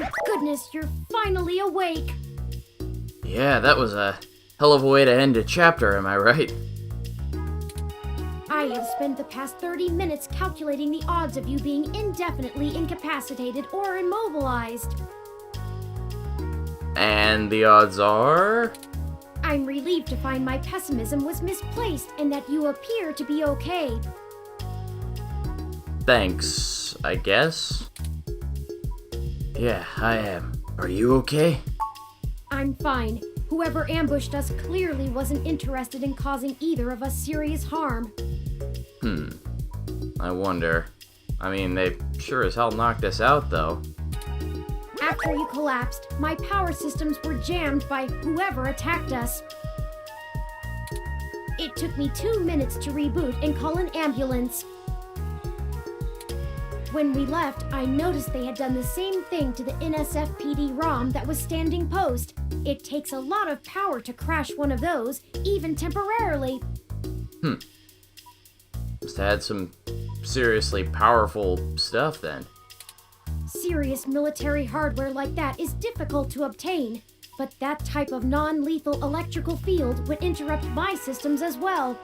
Thank goodness you're finally awake. Yeah, that was a hell of a way to end a chapter, am I right? I have spent the past 30 minutes calculating the odds of you being indefinitely incapacitated or immobilized. And the odds are? I'm relieved to find my pessimism was misplaced and that you appear to be okay. Thanks, I guess. Yeah, I am. Are you okay? I'm fine. Whoever ambushed us clearly wasn't interested in causing either of us serious harm. I wonder. I mean, they sure as hell knocked us out, though. After you collapsed, my power systems were jammed by whoever attacked us. It took me 2 minutes to reboot and call an ambulance. When we left, I noticed they had done the same thing to the NSFW ROM that was standing post. It takes a lot of power to crash one of those, even temporarily. Must have had some seriously powerful stuff, then. Serious military hardware like that is difficult to obtain, but that type of non-lethal electrical field would interrupt my systems as well.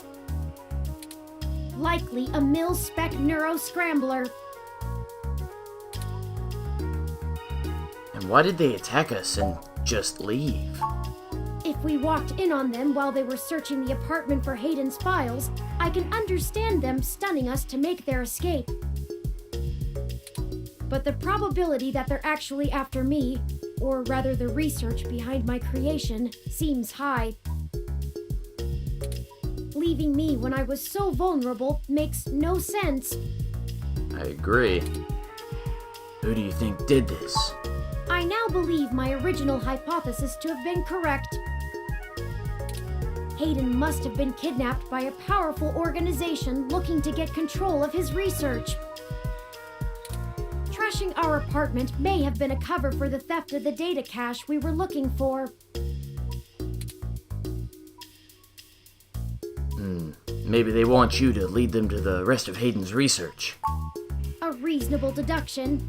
Likely a mil-spec neuro-scrambler. And why did they attack us and just leave? If we walked in on them while they were searching the apartment for Hayden's files, I can understand them stunning us to make their escape. But the probability that they're actually after me, or rather the research behind my creation, seems high. Leaving me when I was so vulnerable makes no sense. I agree. Who do you think did this? I now believe my original hypothesis to have been correct. Hayden must have been kidnapped by a powerful organization looking to get control of his research. Trashing our apartment may have been a cover for the theft of the data cache we were looking for. Maybe they want you to lead them to the rest of Hayden's research. A reasonable deduction.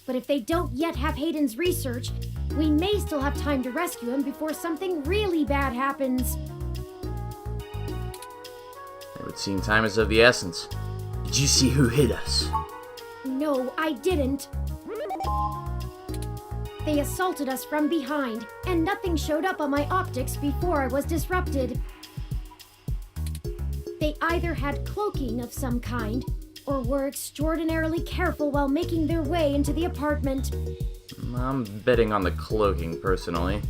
But if they don't yet have Hayden's research, we may still have time to rescue him before something really bad happens. It would seem time is of the essence. Did you see who hit us? No, I didn't. They assaulted us from behind, and nothing showed up on my optics before I was disrupted. They either had cloaking of some kind, or were extraordinarily careful while making their way into the apartment. I'm betting on the cloaking, personally.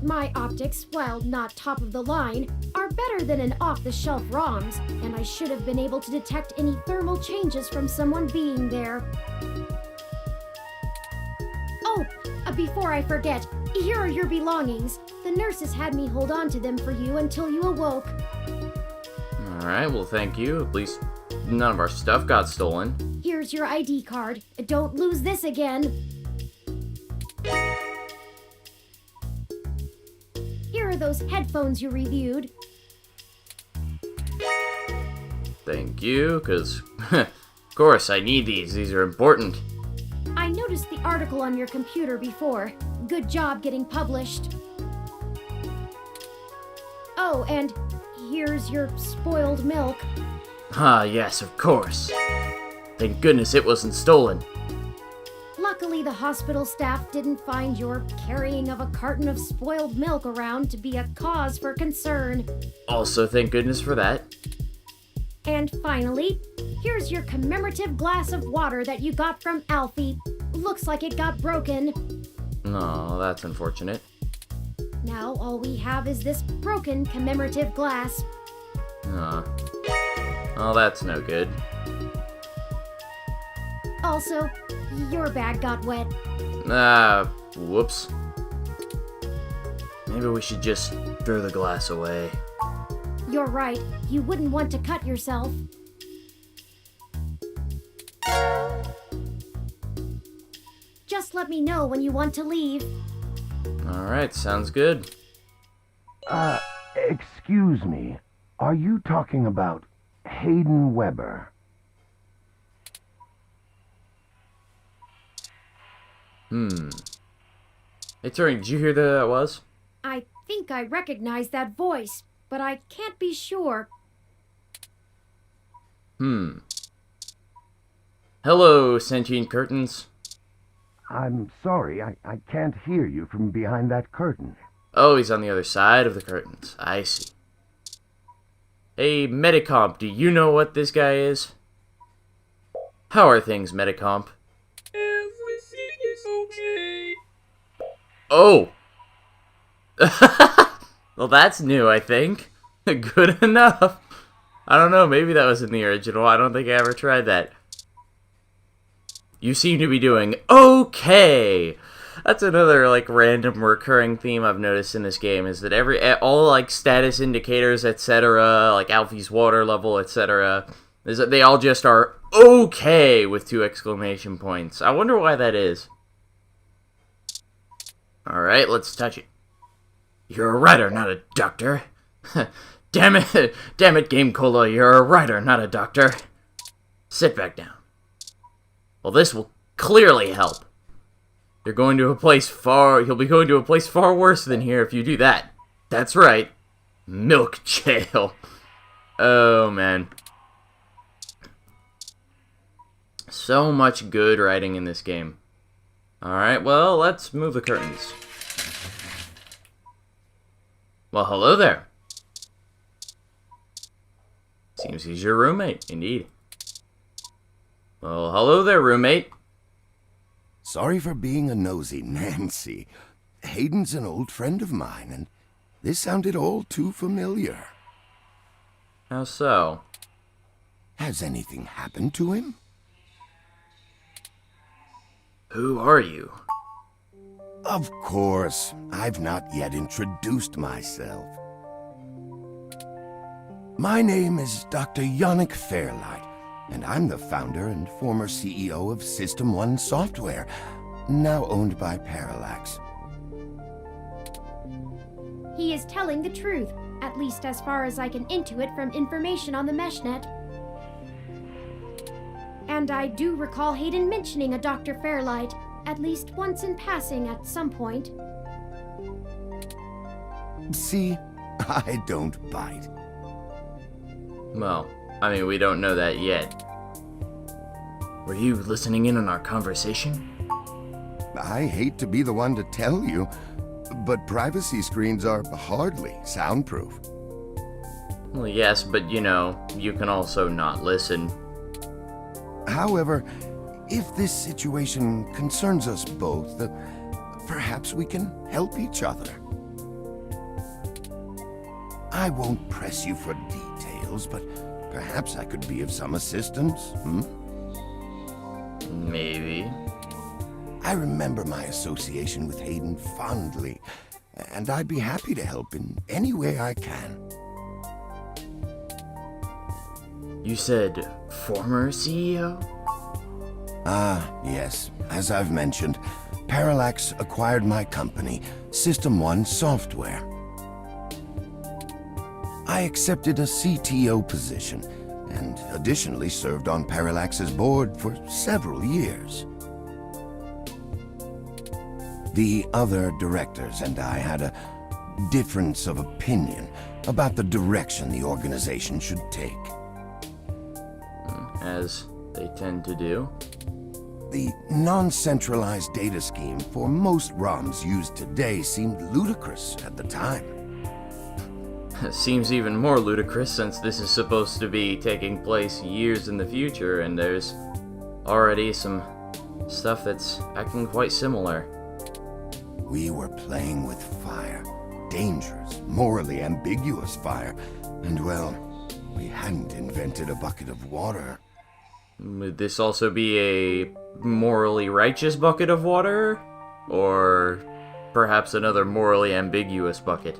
My optics, while not top of the line, are better than an off-the-shelf ROM's, and I should have been able to detect any thermal changes from someone being there. Oh, before I forget, here are your belongings. The nurses had me hold on to them for you until you awoke. Alright, well thank you. At least none of our stuff got stolen. Here's your ID card. Don't lose this again. Here are those headphones you reviewed. Thank you, because, of course, I need these. These are important. I noticed the article on your computer before. Good job getting published. Oh, and here's your spoiled milk. Ah, yes, of course. Thank goodness it wasn't stolen. Luckily, the hospital staff didn't find your carrying of a carton of spoiled milk around to be a cause for concern. Also, thank goodness for that. And finally, here's your commemorative glass of water that you got from Alfie. Looks like it got broken. Oh, that's unfortunate. Now all we have is this broken commemorative glass. Well, that's no good. Also, your bag got wet. Whoops. Maybe we should just throw the glass away. You're right. You wouldn't want to cut yourself. Just let me know when you want to leave. Alright, sounds good. Excuse me. Are you talking about Hayden Weber? Hey, Turing, did you hear who that was? I think I recognize that voice, but I can't be sure. Hello, sentient curtains. I'm sorry, I can't hear you from behind that curtain. Oh, he's on the other side of the curtains. I see. Hey, Medicomp, do you know what this guy is? How are things, Medicomp? Everything is okay. Oh! Well, that's new, I think. Good enough. I don't know, maybe that was in the original. I don't think I ever tried that. You seem to be doing okay. That's another, like, random recurring theme I've noticed in this game, is that all, like, status indicators, etc., like Alfie's water level, etc., is that they all just are okay with 2 exclamation points. I wonder why that is. Alright, let's touch it. You're a writer, not a doctor. Damn it, Game Cola, you're a writer, not a doctor. Sit back down. Well, this will clearly help. You'll be going to a place far worse than here if you do that. That's right. Milk jail. Oh, man. So much good writing in this game. Alright, well, let's move the curtains. Well, hello there. Seems he's your roommate, indeed. Well, hello there, roommate. Sorry for being a nosy, Nancy. Hayden's an old friend of mine, and this sounded all too familiar. How so? Has anything happened to him? Who are you? Of course, I've not yet introduced myself. My name is Dr. Yannick Fairlight, and I'm the founder and former CEO of System 1 Software, now owned by Parallax. He is telling the truth, at least as far as I can intuit from information on the meshnet. And I do recall Hayden mentioning a Dr. Fairlight, at least once in passing at some point. See, I don't bite. Well, I mean, we don't know that yet. Were you listening in on our conversation? I hate to be the one to tell you, but privacy screens are hardly soundproof. Well, yes, but you know, you can also not listen. However, if this situation concerns us both, perhaps we can help each other. I won't press you for details, but perhaps I could be of some assistance, Maybe. I remember my association with Hayden fondly, and I'd be happy to help in any way I can. You said former CEO? Yes. As I've mentioned, Parallax acquired my company, System 1 Software. I accepted a CTO position, and additionally served on Parallax's board for several years. The other directors and I had a difference of opinion about the direction the organization should take. As they tend to do. The non-centralized data scheme for most ROMs used today seemed ludicrous at the time. Seems even more ludicrous since this is supposed to be taking place years in the future, and there's already some stuff that's acting quite similar. We were playing with fire. Dangerous, morally ambiguous fire. And well, we hadn't invented a bucket of water. Would this also be a morally righteous bucket of water? Or perhaps another morally ambiguous bucket?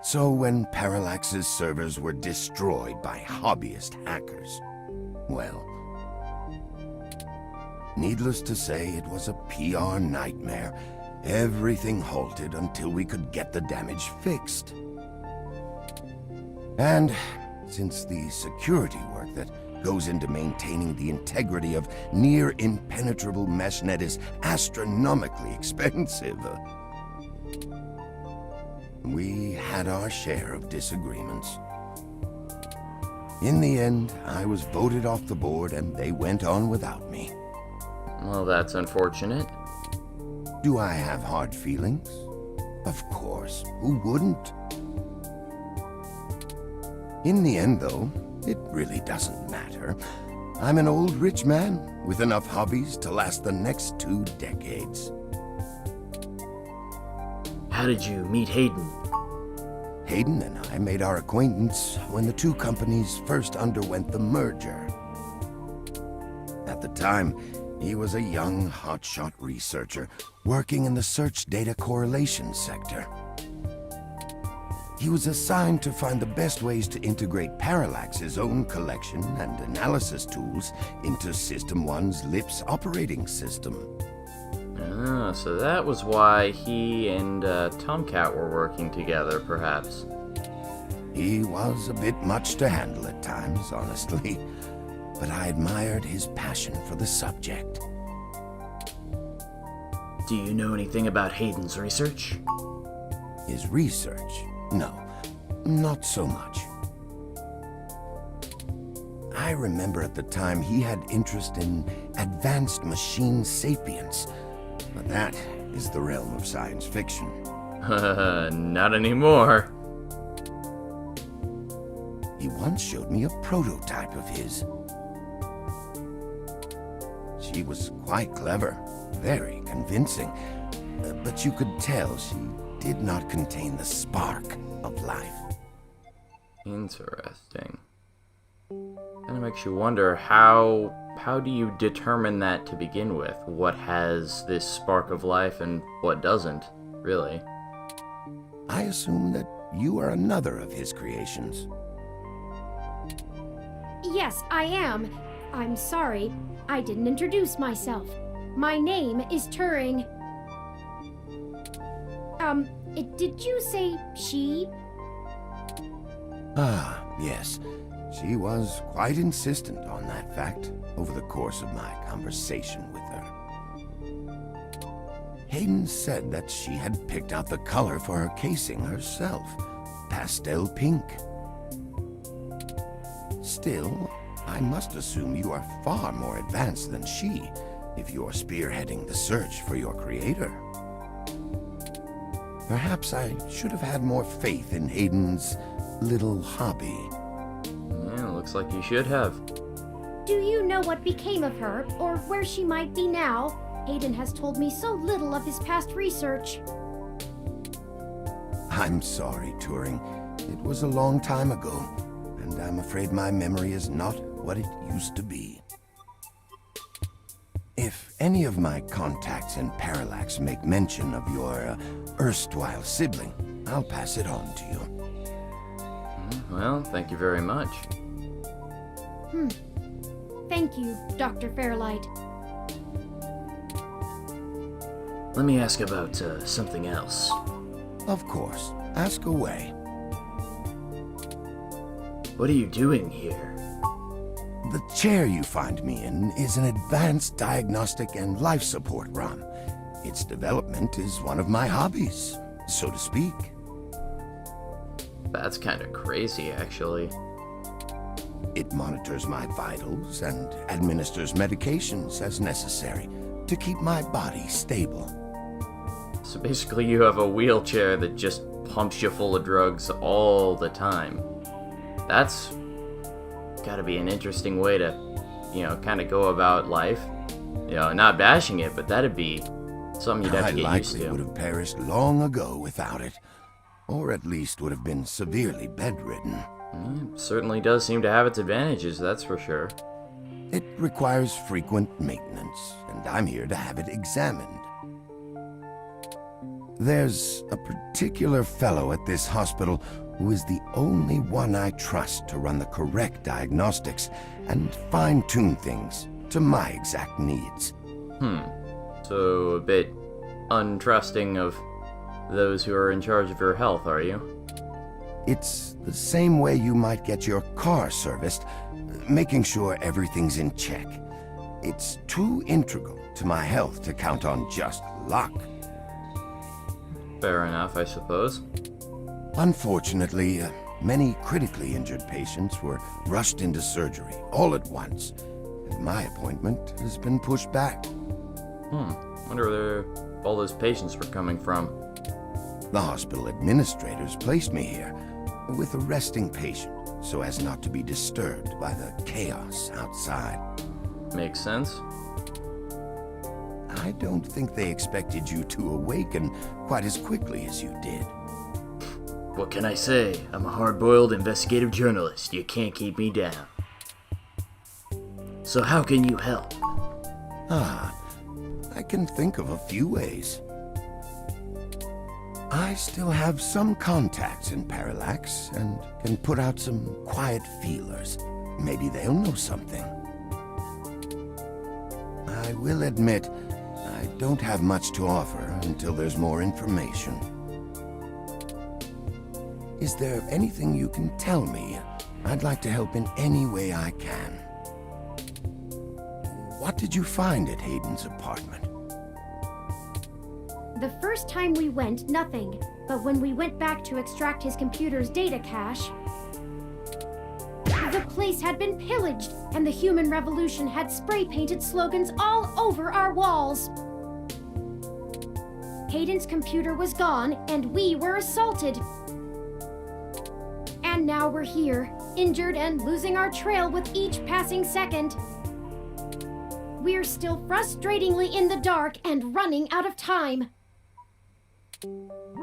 So when Parallax's servers were destroyed by hobbyist hackers, well, needless to say, it was a PR nightmare. Everything halted until we could get the damage fixed. And since the security work that goes into maintaining the integrity of near-impenetrable mesh net is astronomically expensive. We had our share of disagreements. In the end, I was voted off the board and they went on without me. Well, that's unfortunate. Do I have hard feelings? Of course, who wouldn't? In the end, though, it really doesn't matter. I'm an old rich man with enough hobbies to last the next 2 decades. How did you meet Hayden? Hayden and I made our acquaintance when the 2 companies first underwent the merger. At the time, he was a young, hotshot researcher working in the search data correlation sector. He was assigned to find the best ways to integrate Parallax's own collection and analysis tools into System 1's LIPS operating system. Ah, so that was why he and Tomcat were working together, perhaps. He was a bit much to handle at times, honestly, but I admired his passion for the subject. Do you know anything about Hayden's research? His research? No, not so much. I remember at the time he had interest in advanced machine sapience, but that is the realm of science fiction. Not anymore. He once showed me a prototype of his. She was quite clever, very convincing, but you could tell she did not contain the spark of life. Interesting. Kind of makes you wonder how do you determine that to begin with? What has this spark of life and what doesn't, really? I assume that you are another of his creations. Yes, I am. I'm sorry, I didn't introduce myself. My name is Turing. Did you say she? Ah, yes. She was quite insistent on that fact over the course of my conversation with her. Hayden said that she had picked out the color for her casing herself, pastel pink. Still, I must assume you are far more advanced than she if you're spearheading the search for your creator. Perhaps I should have had more faith in Hayden's little hobby. Yeah, looks like you should have. Do you know what became of her, or where she might be now? Hayden has told me so little of his past research. I'm sorry, Turing. It was a long time ago, and I'm afraid my memory is not what it used to be. If any of my contacts in Parallax make mention of your erstwhile sibling, I'll pass it on to you. Well, thank you very much. Thank you, Dr. Fairlight. Let me ask about something else. Of course. Ask away. What are you doing here? The chair you find me in is an advanced diagnostic and life support ROM. Its development is one of my hobbies, so to speak. That's kind of crazy, actually. It monitors my vitals and administers medications as necessary to keep my body stable. So basically you have a wheelchair that just pumps you full of drugs all the time. That's gotta be an interesting way to, kind of go about life. Not bashing it, but that'd be something you'd have to get used I likely to. would have perished long ago without it, or at least would have been severely bedridden. Certainly does seem to have its advantages, that's for sure. It requires frequent maintenance, and I'm here to have it examined. There's a particular fellow at this hospital who is the only one I trust to run the correct diagnostics and fine-tune things to my exact needs. So a bit untrusting of those who are in charge of your health, are you? It's the same way you might get your car serviced, making sure everything's in check. It's too integral to my health to count on just luck. Fair enough, I suppose. Unfortunately, many critically injured patients were rushed into surgery all at once, and my appointment has been pushed back. Wonder where all those patients were coming from. The hospital administrators placed me here with a resting patient so as not to be disturbed by the chaos outside. Makes sense. I don't think they expected you to awaken quite as quickly as you did. What can I say? I'm a hard-boiled investigative journalist. You can't keep me down. So how can you help? I can think of a few ways. I still have some contacts in Parallax and can put out some quiet feelers. Maybe they'll know something. I will admit, I don't have much to offer until there's more information. Is there anything you can tell me? I'd like to help in any way I can. What did you find at Hayden's apartment? The first time we went, nothing. But when we went back to extract his computer's data cache, the place had been pillaged, and the human revolution had spray-painted slogans all over our walls. Hayden's computer was gone, and we were assaulted. And now we're here, injured and losing our trail with each passing second. We're still frustratingly in the dark and running out of time.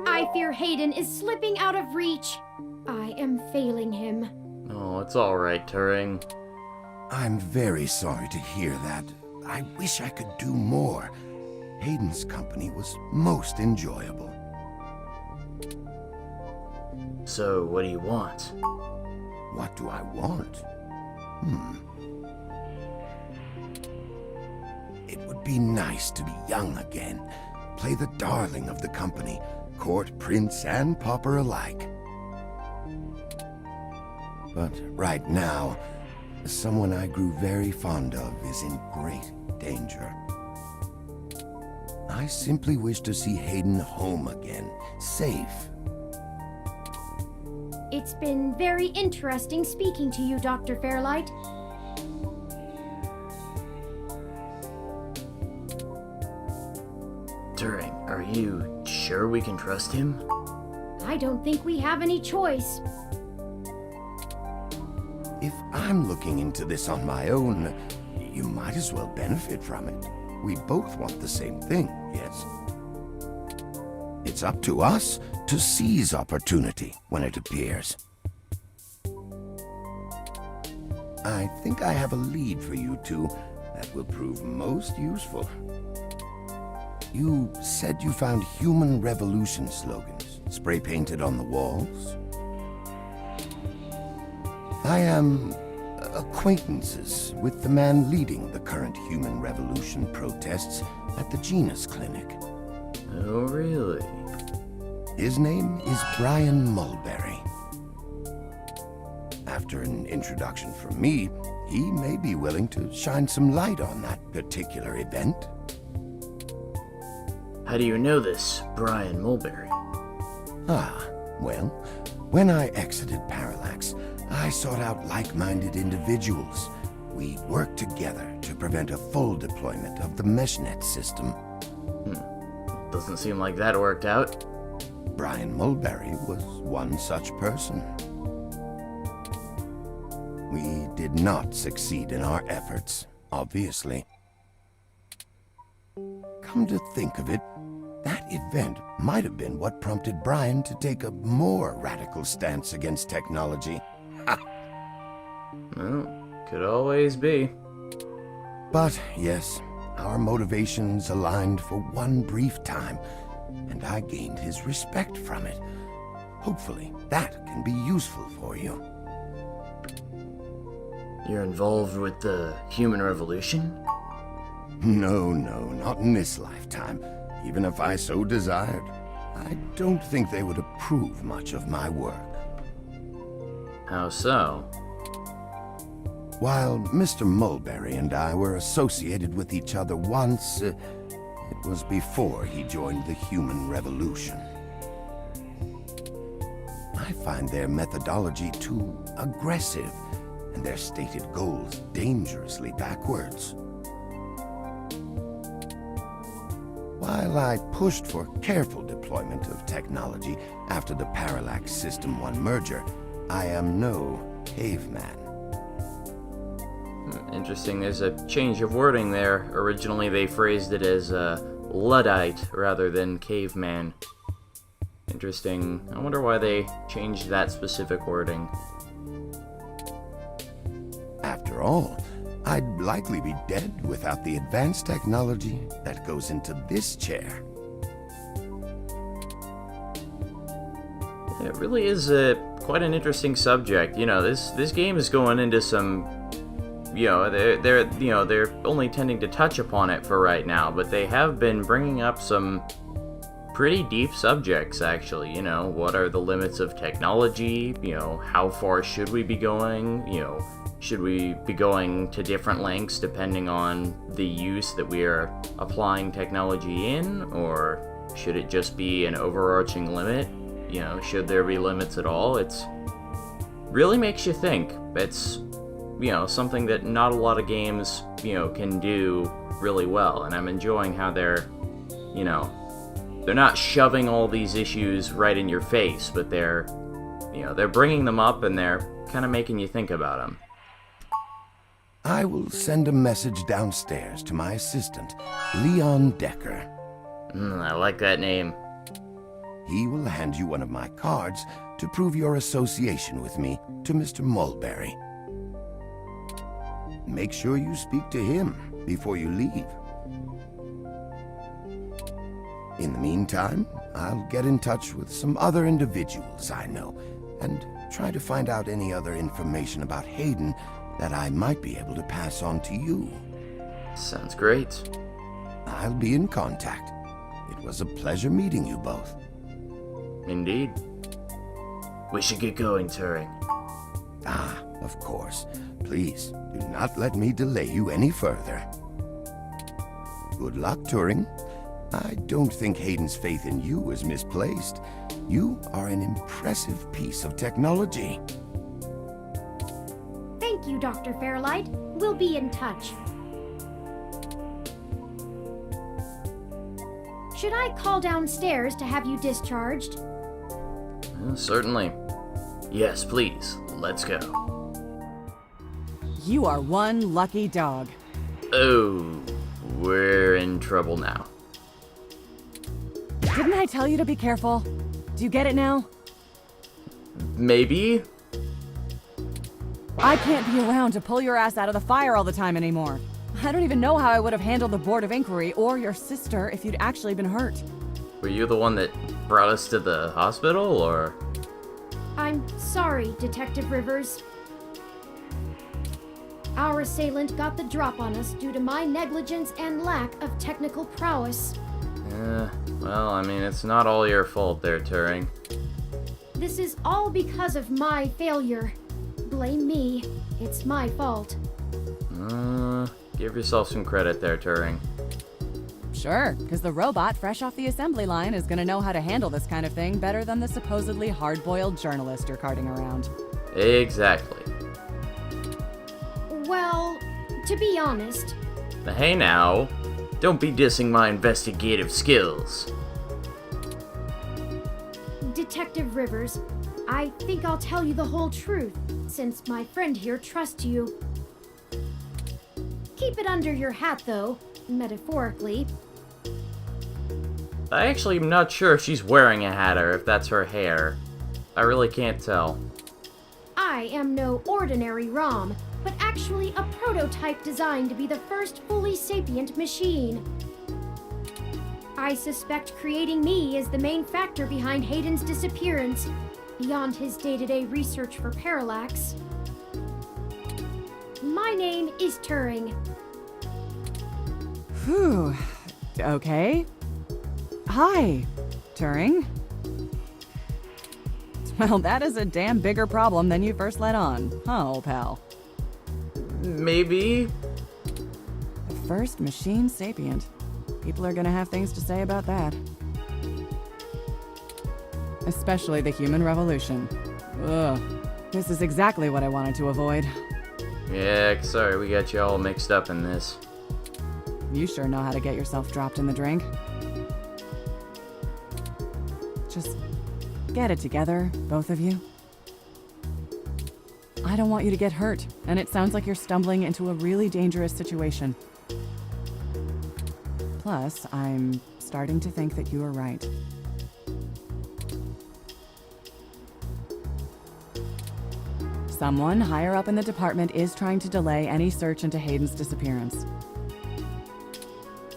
I fear Hayden is slipping out of reach. I am failing him. Oh, it's alright, Turing. I'm very sorry to hear that. I wish I could do more. Hayden's company was most enjoyable. So, what do you want? What do I want? It would be nice to be young again. Play the darling of the company, court prince and pauper alike. But right now, someone I grew very fond of is in great danger. I simply wish to see Hayden home again, safe. It's been very interesting speaking to you, Dr. Fairlight. Turing, are you sure we can trust him? I don't think we have any choice. If I'm looking into this on my own, you might as well benefit from it. We both want the same thing, yes? It's up to us to seize opportunity when it appears. I think I have a lead for you two that will prove most useful. You said you found human revolution slogans spray-painted on the walls? I am acquaintances with the man leading the current human revolution protests at the Genus Clinic. Oh, really? His name is Brian Mulberry. After an introduction from me, he may be willing to shine some light on that particular event. How do you know this, Brian Mulberry? Well, when I exited Parallax, I sought out like-minded individuals. We worked together to prevent a full deployment of the MeshNet system. Doesn't seem like that worked out. Brian Mulberry was one such person. We did not succeed in our efforts, obviously. Come to think of it, that event might have been what prompted Brian to take a more radical stance against technology. Well, could always be. But yes, our motivations aligned for one brief time, and I gained his respect from it. Hopefully, that can be useful for you. You're involved with the human revolution? No, not in this lifetime. Even if I so desired, I don't think they would approve much of my work. How so? While Mr. Mulberry and I were associated with each other once, it was before he joined the human revolution. I find their methodology too aggressive, and their stated goals dangerously backwards. While I pushed for careful deployment of technology after the Parallax System 1 merger, I am no caveman. Interesting, there's a change of wording there. Originally they phrased it as Luddite rather than caveman. Interesting. I wonder why they changed that specific wording. After all, I'd likely be dead without the advanced technology that goes into this chair. It really is quite an interesting subject. You know, this game is going into some, you know, they're only tending to touch upon it for right now, but they have been bringing up some pretty deep subjects, actually. You know, what are the limits of technology? You know, how far should we be going? You know, should we be going to different lengths depending on the use that we are applying technology in? Or should it just be an overarching limit? You know, should there be limits at all? It's really makes you think. It's, you know, something that not a lot of games, you know, can do really well. And I'm enjoying how they're, you know, they're not shoving all these issues right in your face, but they're, you know, they're bringing them up and they're kind of making you think about them. I will send a message downstairs to my assistant, Leon Decker. I like that name. He will hand you one of my cards to prove your association with me to Mr. Mulberry. Make sure you speak to him before you leave. In the meantime, I'll get in touch with some other individuals I know and try to find out any other information about Hayden that I might be able to pass on to you. Sounds great. I'll be in contact. It was a pleasure meeting you both. Indeed. We should get going, Turing. Ah, of course. Please, do not let me delay you any further. Good luck, Turing. I don't think Hayden's faith in you is misplaced. You are an impressive piece of technology. Thank you, Dr. Fairlight. We'll be in touch. Should I call downstairs to have you discharged? Certainly. Yes, please. Let's go. You are one lucky dog. Oh, we're in trouble now. Didn't I tell you to be careful? Do you get it now? Maybe? I can't be around to pull your ass out of the fire all the time anymore. I don't even know how I would have handled the Board of Inquiry or your sister if you'd actually been hurt. Were you the one that brought us to the hospital, or? I'm sorry, Detective Rivers. Our assailant got the drop on us due to my negligence and lack of technical prowess. Well, I mean, it's not all your fault there, Turing. This is all because of my failure. Blame me. It's my fault. Give yourself some credit there, Turing. Sure, because the robot fresh off the assembly line is gonna know how to handle this kind of thing better than the supposedly hard-boiled journalist you're carting around. Exactly. Well, to be honest, Hey now, don't be dissing my investigative skills. Detective Rivers, I think I'll tell you the whole truth, since my friend here trusts you. Keep it under your hat, though, metaphorically. I actually am not sure if she's wearing a hat or if that's her hair. I really can't tell. I am no ordinary ROM, but actually a prototype designed to be the first fully sapient machine. I suspect creating me is the main factor behind Hayden's disappearance, beyond his day-to-day research for Parallax. My name is Turing. Whew. Okay. Hi, Turing. Well, that is a damn bigger problem than you first let on, huh, old pal? Maybe. The first machine sapient. People are gonna have things to say about that. Especially the human revolution. Ugh. This is exactly what I wanted to avoid. Yeah, sorry we got you all mixed up in this. You sure know how to get yourself dropped in the drink. Just get it together, both of you. I don't want you to get hurt, and it sounds like you're stumbling into a really dangerous situation. Plus, I'm starting to think that you were right. Someone higher up in the department is trying to delay any search into Hayden's disappearance.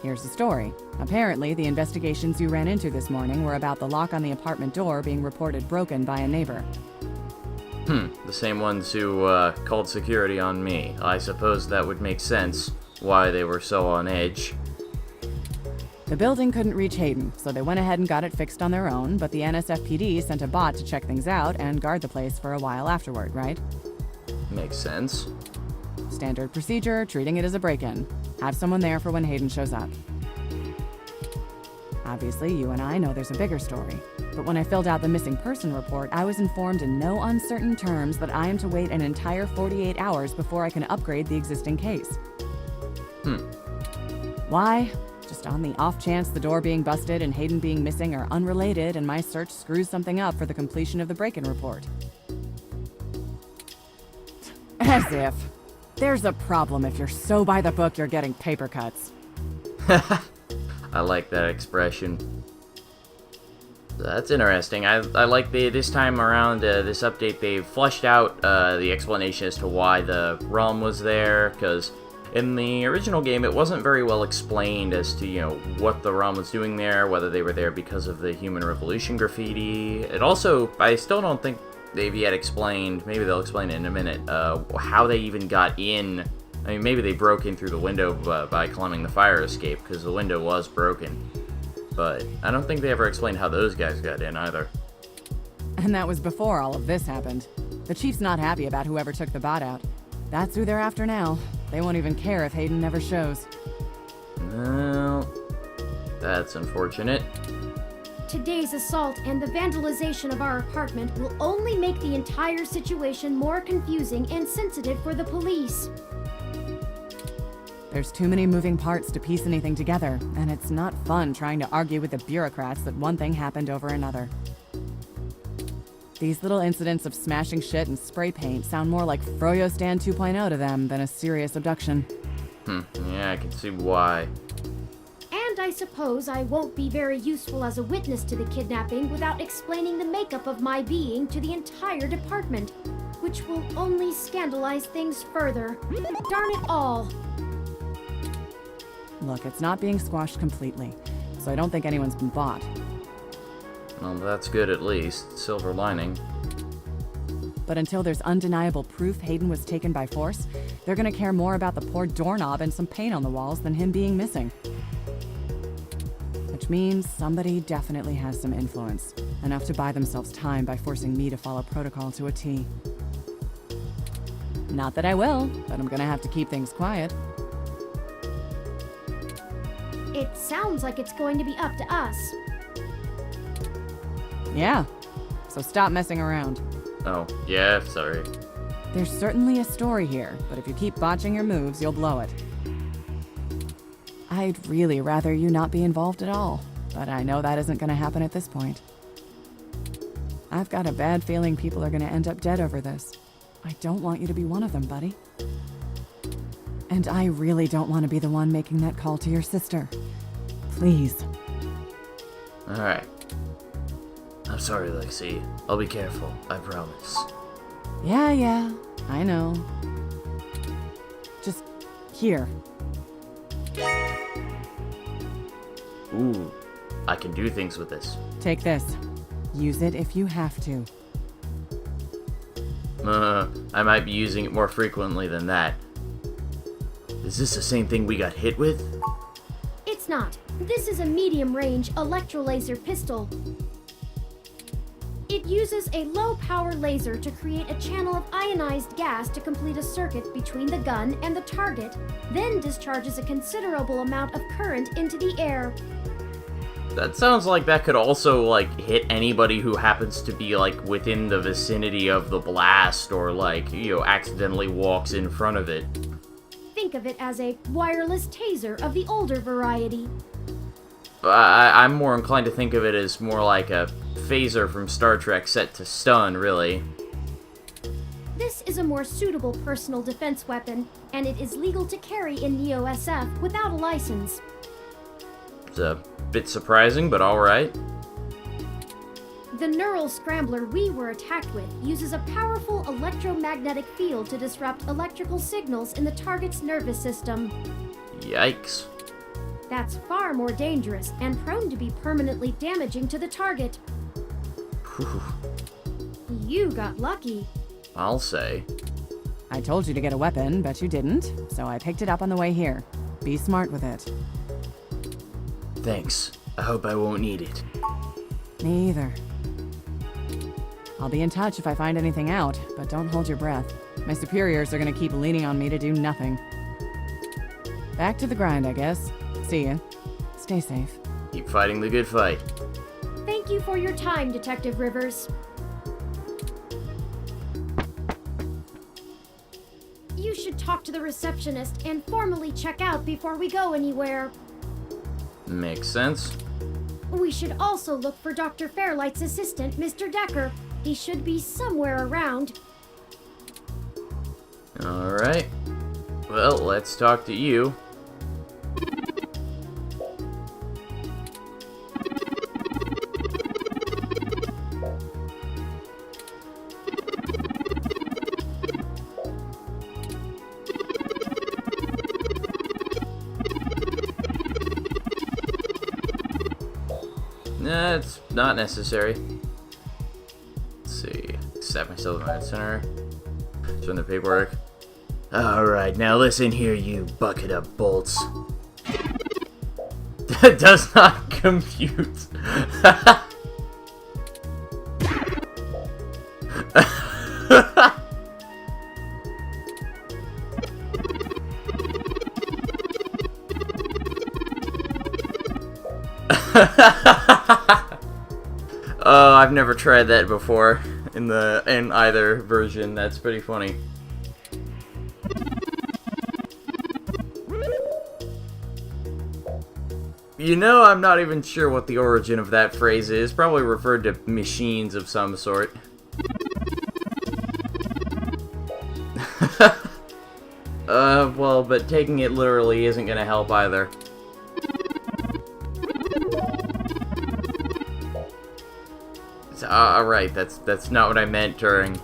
Here's the story. Apparently, the investigations you ran into this morning were about the lock on the apartment door being reported broken by a neighbor. The same ones who called security on me. I suppose that would make sense, why they were so on edge. The building couldn't reach Hayden, so they went ahead and got it fixed on their own, but the NSFPD sent a bot to check things out and guard the place for a while afterward, right? Makes sense. Standard procedure, treating it as a break-in. Have someone there for when Hayden shows up. Obviously, you and I know there's a bigger story. But when I filled out the missing person report, I was informed in no uncertain terms that I am to wait an entire 48 hours before I can upgrade the existing case. Why? Just on the off chance the door being busted and Hayden being missing are unrelated and my search screws something up for the completion of the break-in report. As if. There's a problem if you're so by the book you're getting paper cuts. I like that expression. That's interesting. I like this time around, this update, they fleshed out the explanation as to why the ROM was there, because in the original game it wasn't very well explained as to, you know, what the ROM was doing there, whether they were there because of the Human Revolution graffiti. It also, I still don't think they've yet explained, maybe they'll explain it in a minute, how they even got in. I mean, maybe they broke in through the window by climbing the fire escape, because the window was broken. But I don't think they ever explained how those guys got in either. And that was before all of this happened. The chief's not happy about whoever took the bot out. That's who they're after now. They won't even care if Hayden never shows. Well, that's unfortunate. Today's assault and the vandalization of our apartment will only make the entire situation more confusing and sensitive for the police. There's too many moving parts to piece anything together, and it's not fun trying to argue with the bureaucrats that one thing happened over another. These little incidents of smashing shit and spray paint sound more like Froyo Stand 2.0 to them than a serious abduction. Yeah, I can see why. And I suppose I won't be very useful as a witness to the kidnapping without explaining the makeup of my being to the entire department, which will only scandalize things further. Darn it all! Look, it's not being squashed completely, so I don't think anyone's been bought. Well, that's good at least. Silver lining. But until there's undeniable proof Hayden was taken by force, they're gonna care more about the poor doorknob and some paint on the walls than him being missing. Which means somebody definitely has some influence, enough to buy themselves time by forcing me to follow protocol to a T. Not that I will, but I'm gonna have to keep things quiet. It sounds like it's going to be up to us. Yeah, so stop messing around. Oh, yeah, sorry. There's certainly a story here, but if you keep botching your moves, you'll blow it. I'd really rather you not be involved at all, but I know that isn't gonna happen at this point. I've got a bad feeling people are gonna end up dead over this. I don't want you to be one of them, buddy. And I really don't want to be the one making that call to your sister. Please. Alright. I'm sorry, Lexi. I'll be careful, I promise. Yeah, I know. Just here. Ooh, I can do things with this. Take this. Use it if you have to. I might be using it more frequently than that. Is this the same thing we got hit with? It's not. This is a medium-range electrolaser pistol. It uses a low-power laser to create a channel of ionized gas to complete a circuit between the gun and the target, then discharges a considerable amount of current into the air. That sounds like that could also, like, hit anybody who happens to be, like, within the vicinity of the blast or, like, accidentally walks in front of it. Think of it as a wireless taser of the older variety. I'm more inclined to think of it as more like a phaser from Star Trek set to stun, really. This is a more suitable personal defense weapon, and it is legal to carry in NeoSF without a license. It's a bit surprising, but alright. The neural scrambler we were attacked with uses a powerful electromagnetic field to disrupt electrical signals in the target's nervous system. Yikes. That's far more dangerous and prone to be permanently damaging to the target. Whew. You got lucky. I'll say. I told you to get a weapon, but you didn't, so I picked it up on the way here. Be smart with it. Thanks. I hope I won't need it. Me either. I'll be in touch if I find anything out, but don't hold your breath. My superiors are gonna keep leaning on me to do nothing. Back to the grind, I guess. See ya. Stay safe. Keep fighting the good fight. Thank you for your time, Detective Rivers. You should talk to the receptionist and formally check out before we go anywhere. Makes sense. We should also look for Dr. Fairlight's assistant, Mr. Decker. He should be somewhere around. Alright. Well, let's talk to you. Nah, it's not necessary. Let's see. Accept myself in my center. Show the paperwork. Alright, now listen here, you bucket of bolts. That does not compute. Oh, I've never tried that before in either version. That's pretty funny. You know, I'm not even sure what the origin of that phrase is. Probably referred to machines of some sort. Well, but taking it literally isn't gonna help either. Alright, that's not what I meant during.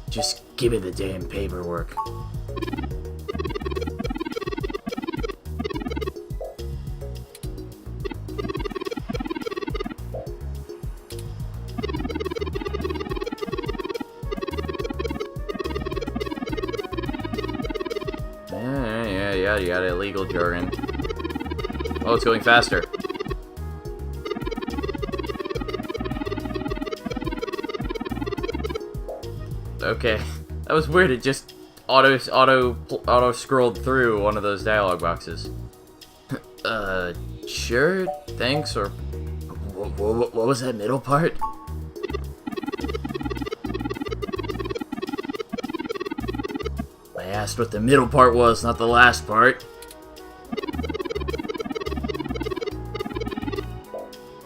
Just give me the damn paperwork. Yeah, you got illegal jargon. Oh, it's going faster. Okay, that was weird. It just auto scrolled through one of those dialogue boxes. Sure, thanks. Or what was that middle part? I asked what the middle part was, not the last part.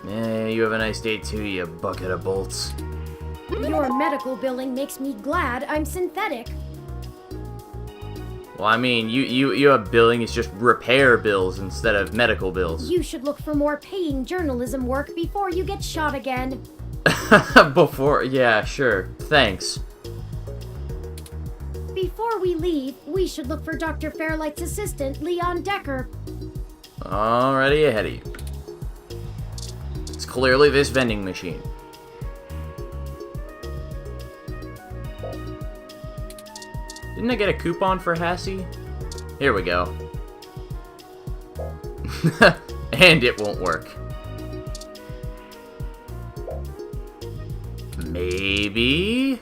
Yeah, you have a nice day too, you bucket of bolts. Your medical billing makes me glad I'm synthetic. Well, I mean, you have billing, it's just repair bills instead of medical bills. You should look for more paying journalism work before you get shot again. Yeah, sure. Thanks. Before we leave, we should look for Dr. Fairlight's assistant, Leon Decker. Already ahead of you. It's clearly this vending machine. Didn't I get a coupon for Hassie? Here we go. And it won't work. Maybe?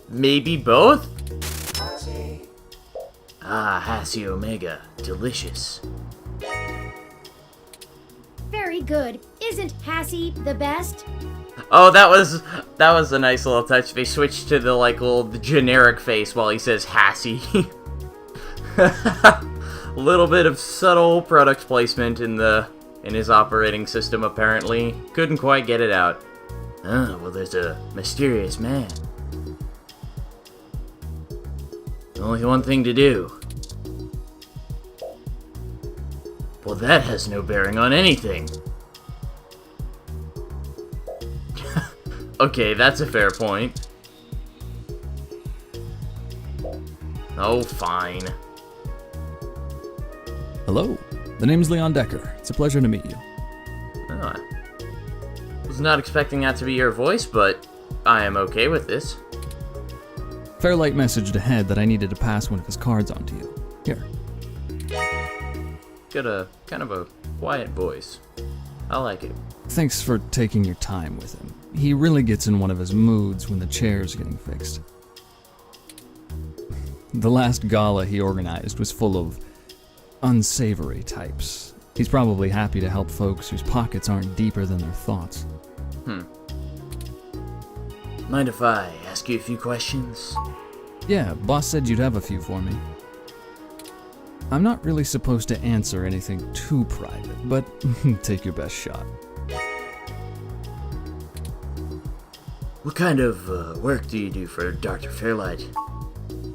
Maybe both? Ah, Hassie Omega. Delicious. Very good. Isn't Hassie the best? Oh, that was a nice little touch. They switched to the little generic face while he says Hassie. A little bit of subtle product placement in his operating system apparently. Couldn't quite get it out. Oh, well, there's a mysterious man. Only one thing to do. Well, that has no bearing on anything. Okay, that's a fair point. Oh, fine. Hello, the name's Leon Decker. It's a pleasure to meet you. Oh, I was not expecting that to be your voice, but I am okay with this. Fairlight messaged ahead that I needed to pass one of his cards on to you. Here. Got a kind of a quiet voice. I like it. Thanks for taking your time with him. He really gets in one of his moods when the chair's getting fixed. The last gala he organized was full of unsavory types. He's probably happy to help folks whose pockets aren't deeper than their thoughts. Mind if I ask you a few questions? Yeah, boss said you'd have a few for me. I'm not really supposed to answer anything too private, but take your best shot. What kind of work do you do for Dr. Fairlight?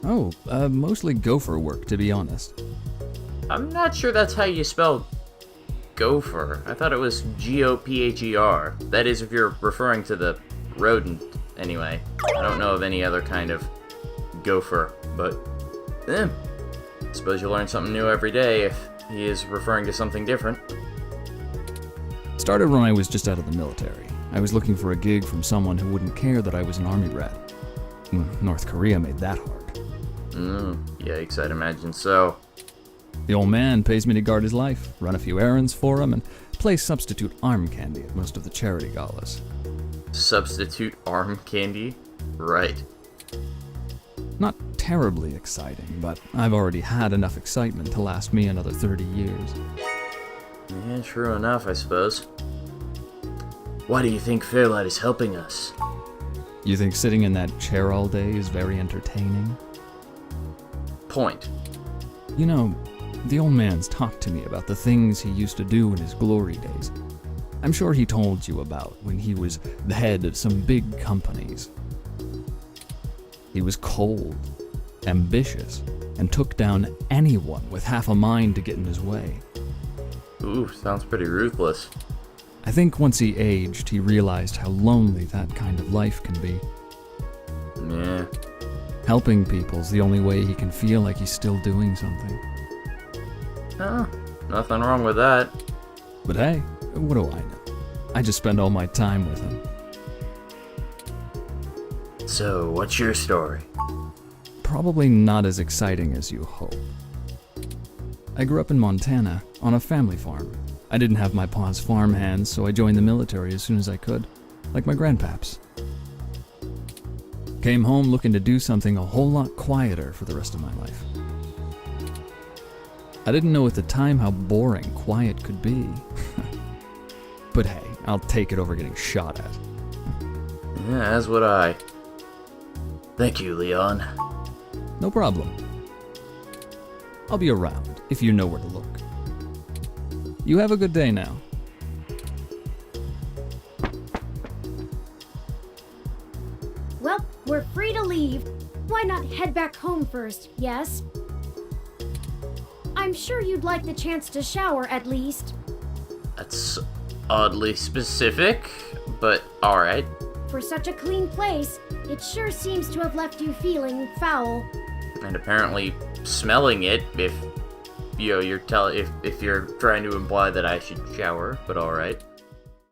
Oh, mostly gopher work, to be honest. I'm not sure that's how you spell gopher. I thought it was Gopher. That is, if you're referring to the rodent, anyway. I don't know of any other kind of gopher, but suppose you learn something new every day if he is referring to something different. Started when I was just out of the military. I was looking for a gig from someone who wouldn't care that I was an army brat. North Korea made that hard. Yikes, I'd imagine so. The old man pays me to guard his life, run a few errands for him, and play substitute arm candy at most of the charity galas. Substitute arm candy? Right. Not terribly exciting, but I've already had enough excitement to last me another 30 years. Yeah, true enough, I suppose. Why do you think Fairlight is helping us? You think sitting in that chair all day is very entertaining? Point. You know, the old man's talked to me about the things he used to do in his glory days. I'm sure he told you about when he was the head of some big companies. He was cold, ambitious, and took down anyone with half a mind to get in his way. Ooh, sounds pretty ruthless. I think once he aged, he realized how lonely that kind of life can be. Yeah. Helping people's the only way he can feel like he's still doing something. Oh, nothing wrong with that. But hey, what do I know? I just spend all my time with him. So, what's your story? Probably not as exciting as you hope. I grew up in Montana, on a family farm. I didn't have my pa's farm hands, so I joined the military as soon as I could, like my grandpaps. Came home looking to do something a whole lot quieter for the rest of my life. I didn't know at the time how boring quiet could be. But hey, I'll take it over getting shot at. Yeah, as would I. Thank you, Leon. No problem. I'll be around if you know where to look. You have a good day now. Well, we're free to leave. Why not head back home first, yes? I'm sure you'd like the chance to shower at least. That's oddly specific, but alright. For such a clean place, it sure seems to have left you feeling foul. And apparently smelling it if you're trying to imply that I should shower, but alright.